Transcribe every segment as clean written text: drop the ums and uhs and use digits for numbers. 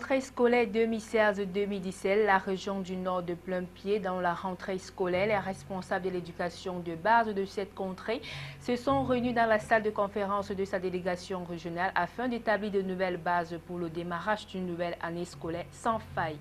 rentrée scolaire 2016-2017, la région du Nord de plein pied dans la rentrée scolaire. Les responsables de l'éducation de base de cette contrée se sont réunis dans la salle de conférence de sa délégation régionale afin d'établir de nouvelles bases pour le démarrage d'une nouvelle année scolaire sans faille.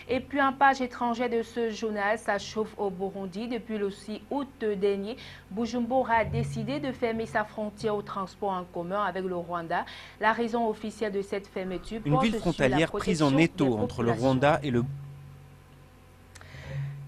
Et puis en page étrangère de ce journal, ça chauffe au Burundi. Depuis le 6 août dernier, Bujumbura a décidé de fermer sa frontière au transport en commun avec le Rwanda. La raison officielle de cette fermeture Une ville frontalière prise en étau entre le Rwanda et le...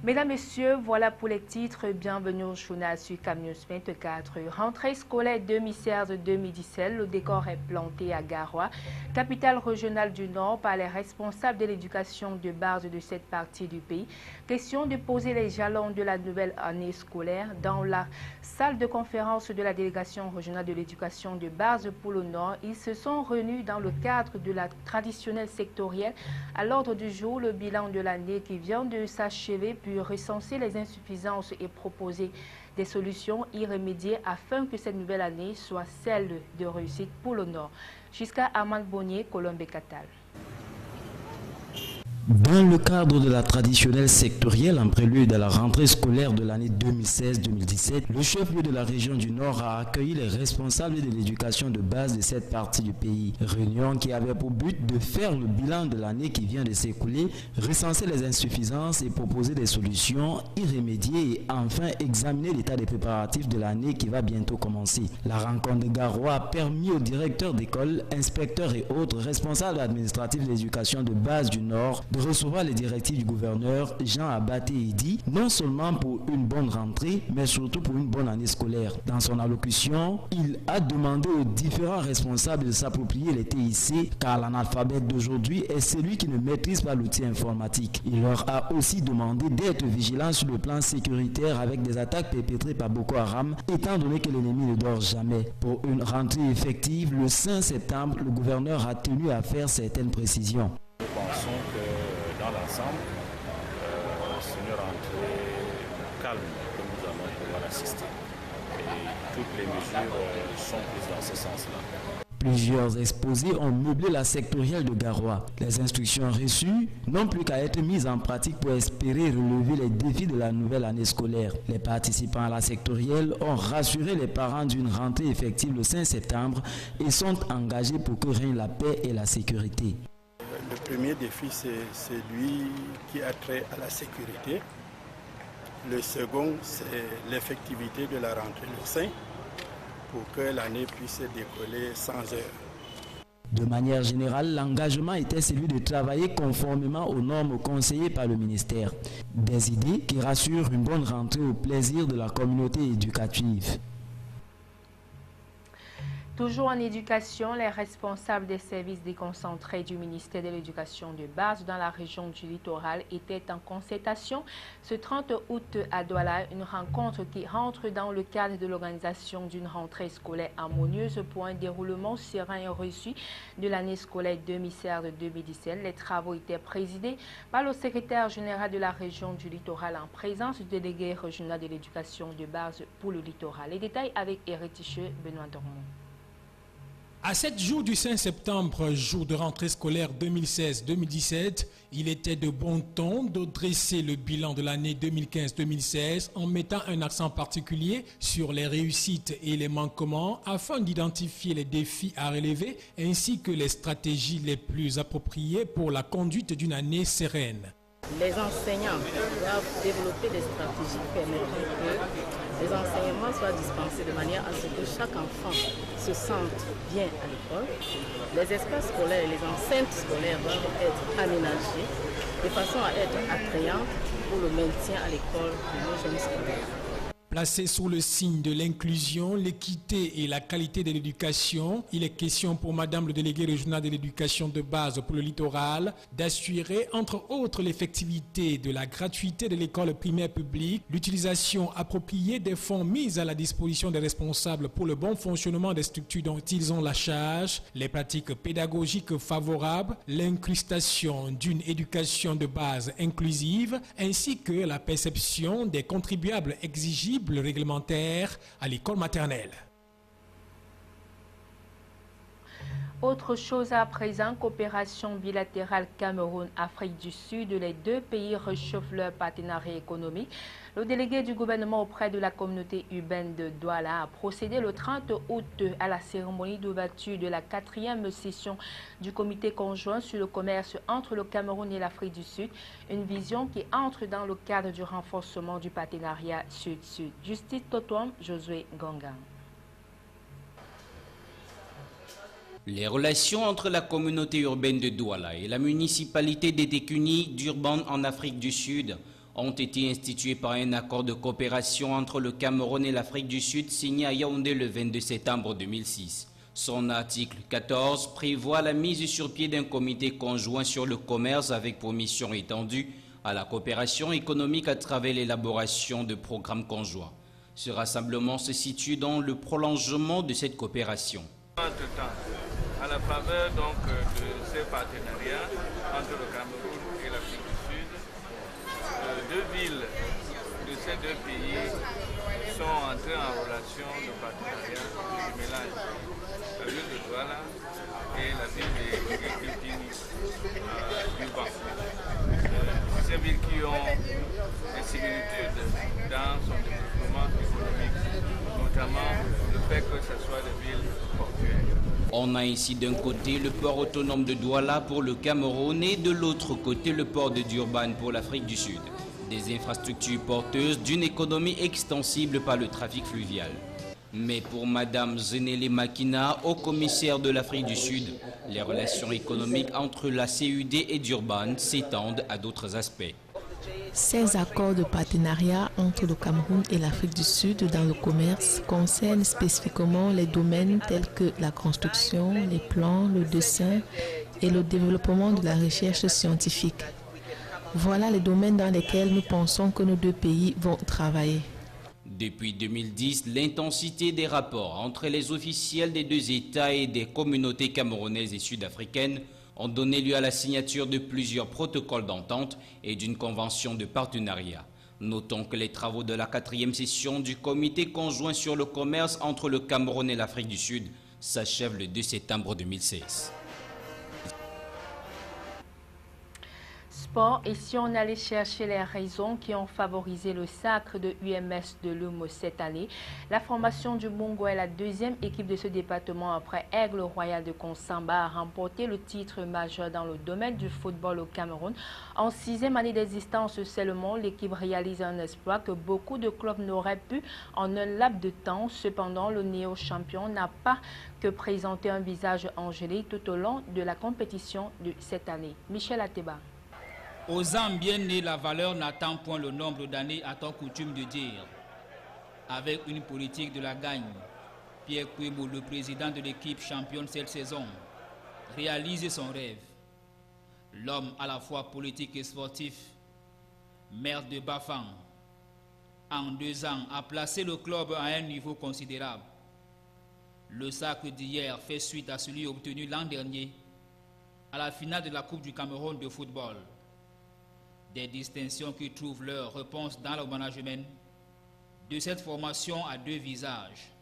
Mesdames, Messieurs, voilà pour les titres. Bienvenue au journal sur CamNews 24. Rentrée scolaire 2016-2017, le décor est planté à Garoua, capitale régionale du Nord, par les responsables de l'éducation de base de cette partie du pays. Question de poser les jalons de la nouvelle année scolaire dans la salle de conférence de la délégation régionale de l'éducation de base pour le Nord. Ils se sont réunis dans le cadre de la traditionnelle sectorielle. À l'ordre du jour, le bilan de l'année qui vient de s'achever, puis recenser les insuffisances et proposer des solutions y remédier afin que cette nouvelle année soit celle de réussite pour le Nord. Jusqu'à Amand Bonnier, Colombe Catal. Dans le cadre de la traditionnelle sectorielle en prélude à la rentrée scolaire de l'année 2016-2017, le chef-lieu de la région du Nord a accueilli les responsables de l'éducation de base de cette partie du pays. Réunion qui avait pour but de faire le bilan de l'année qui vient de s'écouler, recenser les insuffisances et proposer des solutions, y remédier et enfin examiner l'état des préparatifs de l'année qui va bientôt commencer. La rencontre de Garoua a permis aux directeurs d'école, inspecteurs et autres responsables administratifs de l'éducation de base du Nord de recevoir les directives du gouverneur Jean Abaté Idi, non seulement pour une bonne rentrée, mais surtout pour une bonne année scolaire. Dans son allocution, il a demandé aux différents responsables de s'approprier les TIC, car l'analphabète d'aujourd'hui est celui qui ne maîtrise pas l'outil informatique. Il leur a aussi demandé d'être vigilants sur le plan sécuritaire avec des attaques perpétrées par Boko Haram, étant donné que l'ennemi ne dort jamais. Pour une rentrée effective, le 5 septembre, le gouverneur a tenu à faire certaines précisions. Nous pensons que dans l'ensemble, c'est une rentrée calme que nous allons pouvoir assister. Et toutes les mesures sont prises dans ce sens-là. Plusieurs exposés ont meublé la sectorielle de Garoua. Les instructions reçues n'ont plus qu'à être mises en pratique pour espérer relever les défis de la nouvelle année scolaire. Les participants à la sectorielle ont rassuré les parents d'une rentrée effective le 5 septembre et sont engagés pour que règne la paix et la sécurité. Le premier défi, c'est celui qui a trait à la sécurité. Le second, c'est l'effectivité de la rentrée le 5 pour que l'année puisse décoller sans heure. De manière générale, l'engagement était celui de travailler conformément aux normes conseillées par le ministère. Des idées qui rassurent une bonne rentrée au plaisir de la communauté éducative. Toujours en éducation, les responsables des services déconcentrés du ministère de l'Éducation de base dans la région du littoral étaient en concertation ce 30 août à Douala, une rencontre qui rentre dans le cadre de l'organisation d'une rentrée scolaire harmonieuse pour un déroulement serein et reçu de l'année scolaire 2016-2017. Les travaux étaient présidés par le secrétaire général de la région du littoral en présence du délégué régional de l'éducation de base pour le littoral. Les détails avec Éric Ticheux, Benoît Dormont. À 7 jours du 5 septembre, jour de rentrée scolaire 2016-2017, il était de bon ton de dresser le bilan de l'année 2015-2016 en mettant un accent particulier sur les réussites et les manquements afin d'identifier les défis à relever ainsi que les stratégies les plus appropriées pour la conduite d'une année sereine. Les enseignants doivent développer des stratégies permettant que les enseignements soient dispensés de manière à ce que chaque enfant se sente bien à l'école. Les espaces scolaires et les enceintes scolaires doivent être aménagés de façon à être attrayantes pour le maintien à l'école de nos jeunes scolaires. Placé sous le signe de l'inclusion, l'équité et la qualité de l'éducation, il est question pour Madame le délégué régional de l'éducation de base pour le littoral d'assurer entre autres l'effectivité de la gratuité de l'école primaire publique, l'utilisation appropriée des fonds mis à la disposition des responsables pour le bon fonctionnement des structures dont ils ont la charge, les pratiques pédagogiques favorables, l'incrustation d'une éducation de base inclusive ainsi que la perception des contribuables exigibles réglementaire à l'école maternelle. Autre chose à présent, coopération bilatérale Cameroun-Afrique du Sud. Les deux pays réchauffent leur partenariat économique. Le délégué du gouvernement auprès de la communauté urbaine de Douala a procédé le 30 août à la cérémonie d'ouverture de la 4e session du comité conjoint sur le commerce entre le Cameroun et l'Afrique du Sud. Une vision qui entre dans le cadre du renforcement du partenariat Sud-Sud. Justice Totouam, Josué Gongan. Les relations entre la communauté urbaine de Douala et la municipalité d'Etekuni d'Urban en Afrique du Sud ont été instituées par un accord de coopération entre le Cameroun et l'Afrique du Sud signé à Yaoundé le 22 septembre 2006. Son article 14 prévoit la mise sur pied d'un comité conjoint sur le commerce avec pour mission étendue à la coopération économique à travers l'élaboration de programmes conjoints. Ce rassemblement se situe dans le prolongement de cette coopération. À la faveur donc de ces partenariats entre le Cameroun et l'Afrique du Sud, deux villes de ces deux pays sont entrées en relation de partenariat de mélange. La ville de Douala et la ville de Etekuni d'Urban. Ces villes qui ont des similitudes dans son développement économique, notamment le fait que ce soit des villes portuaires. On a ici d'un côté le port autonome de Douala pour le Cameroun et de l'autre côté le port de Durban pour l'Afrique du Sud. Des infrastructures porteuses d'une économie extensible par le trafic fluvial. Mais pour Madame Zenele Makina, haut commissaire de l'Afrique du Sud, les relations économiques entre la CUD et Durban s'étendent à d'autres aspects. Ces accords de partenariat entre le Cameroun et l'Afrique du Sud dans le commerce concernent spécifiquement les domaines tels que la construction, les plans, le dessin et le développement de la recherche scientifique. Voilà les domaines dans lesquels nous pensons que nos deux pays vont travailler. Depuis 2010, l'intensité des rapports entre les officiels des deux États et des communautés camerounaises et sud-africaines ont donné lieu à la signature de plusieurs protocoles d'entente et d'une convention de partenariat. Notons que les travaux de la 4e session du comité conjoint sur le commerce entre le Cameroun et l'Afrique du Sud s'achèvent le 2 septembre 2016. Sport, et si on allait chercher les raisons qui ont favorisé le sacre de UMS de Loum cette année, la formation du Mungo est la deuxième équipe de ce département après Aigle Royal de Konsamba a remporté le titre majeur dans le domaine du football au Cameroun. En 6e année d'existence seulement, l'équipe réalise un exploit que beaucoup de clubs n'auraient pu en un laps de temps. Cependant, le néo-champion n'a pas que présenté un visage angélique tout au long de la compétition de cette année. Michel Ateba. Aux âmes bien nées, la valeur n'attend point le nombre d'années, a-t-on coutume de dire. Avec une politique de la gagne, Pierre Kouébou, le président de l'équipe championne cette saison, réalise son rêve. L'homme à la fois politique et sportif, maire de Bafang, en 2 ans, a placé le club à un niveau considérable. Le sacre d'hier fait suite à celui obtenu l'an dernier à la finale de la Coupe du Cameroun de football. Des distinctions qui trouvent leur réponse dans le management de cette formation à 2 visages.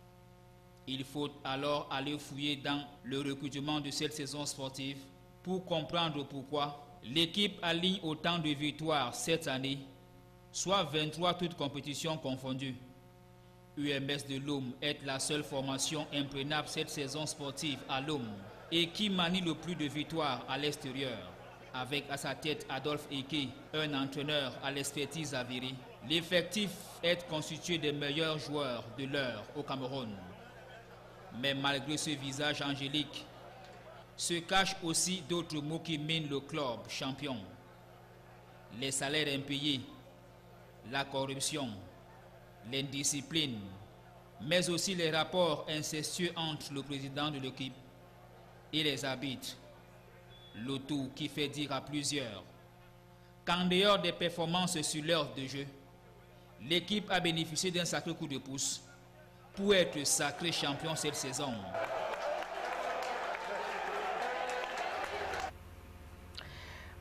Il faut alors aller fouiller dans le recrutement de cette saison sportive pour comprendre pourquoi l'équipe aligne autant de victoires cette année, soit 23 toutes compétitions confondues. UMS de Loum est la seule formation imprenable cette saison sportive à Loum et qui manie le plus de victoires à l'extérieur. Avec à sa tête Adolphe Eke, un entraîneur à l'expertise avérée. L'effectif est constitué des meilleurs joueurs de l'heure au Cameroun. Mais malgré ce visage angélique, se cachent aussi d'autres mots qui minent le club champion. Les salaires impayés, la corruption, l'indiscipline, mais aussi les rapports incestueux entre le président de l'équipe et les arbitres. Le tout qui fait dire à plusieurs qu'en dehors des performances sur l'heure de jeu, l'équipe a bénéficié d'un sacré coup de pouce pour être sacré champion cette saison.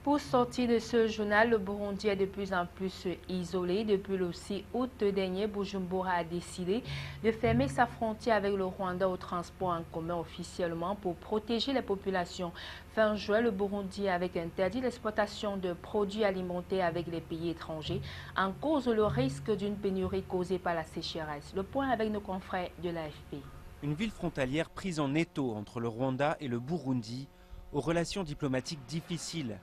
Pour sortir de ce journal, le Burundi est de plus en plus isolé. Depuis le 6 août dernier, Bujumbura a décidé de fermer sa frontière avec le Rwanda au transport en commun officiellement pour protéger les populations. Fin juin, le Burundi avait interdit l'exportation de produits alimentaires avec les pays étrangers en cause le risque d'une pénurie causée par la sécheresse. Le point avec nos confrères de l'AFP. Une ville frontalière prise en étau entre le Rwanda et le Burundi, aux relations diplomatiques difficiles.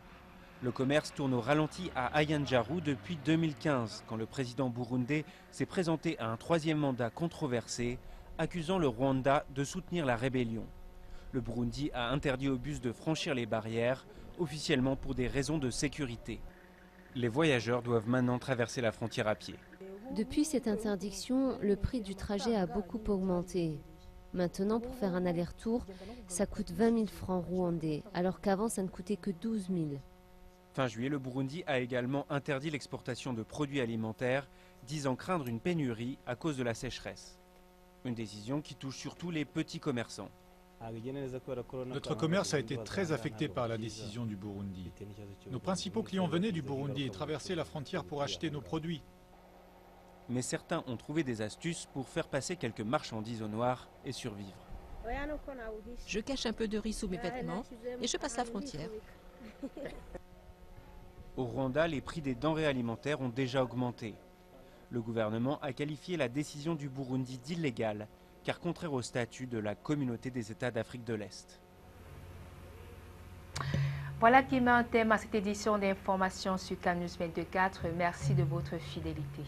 Le commerce tourne au ralenti à Ayanjaru depuis 2015, quand le président burundais s'est présenté à un troisième mandat controversé, accusant le Rwanda de soutenir la rébellion. Le Burundi a interdit aux bus de franchir les barrières, officiellement pour des raisons de sécurité. Les voyageurs doivent maintenant traverser la frontière à pied. Depuis cette interdiction, le prix du trajet a beaucoup augmenté. Maintenant, pour faire un aller-retour, ça coûte 20 000 francs rwandais, alors qu'avant, ça ne coûtait que 12 000. Fin juillet, le Burundi a également interdit l'exportation de produits alimentaires, disant craindre une pénurie à cause de la sécheresse. Une décision qui touche surtout les petits commerçants. Notre commerce a été très affecté par la décision du Burundi. Nos principaux clients venaient du Burundi et traversaient la frontière pour acheter nos produits. Mais certains ont trouvé des astuces pour faire passer quelques marchandises au noir et survivre. Je cache un peu de riz sous mes vêtements et je passe la frontière. Au Rwanda, les prix des denrées alimentaires ont déjà augmenté. Le gouvernement a qualifié la décision du Burundi d'illégale, car contraire au statut de la communauté des États d'Afrique de l'Est. Voilà qui met un thème à cette édition d'information sur CANews 24. Merci de votre fidélité.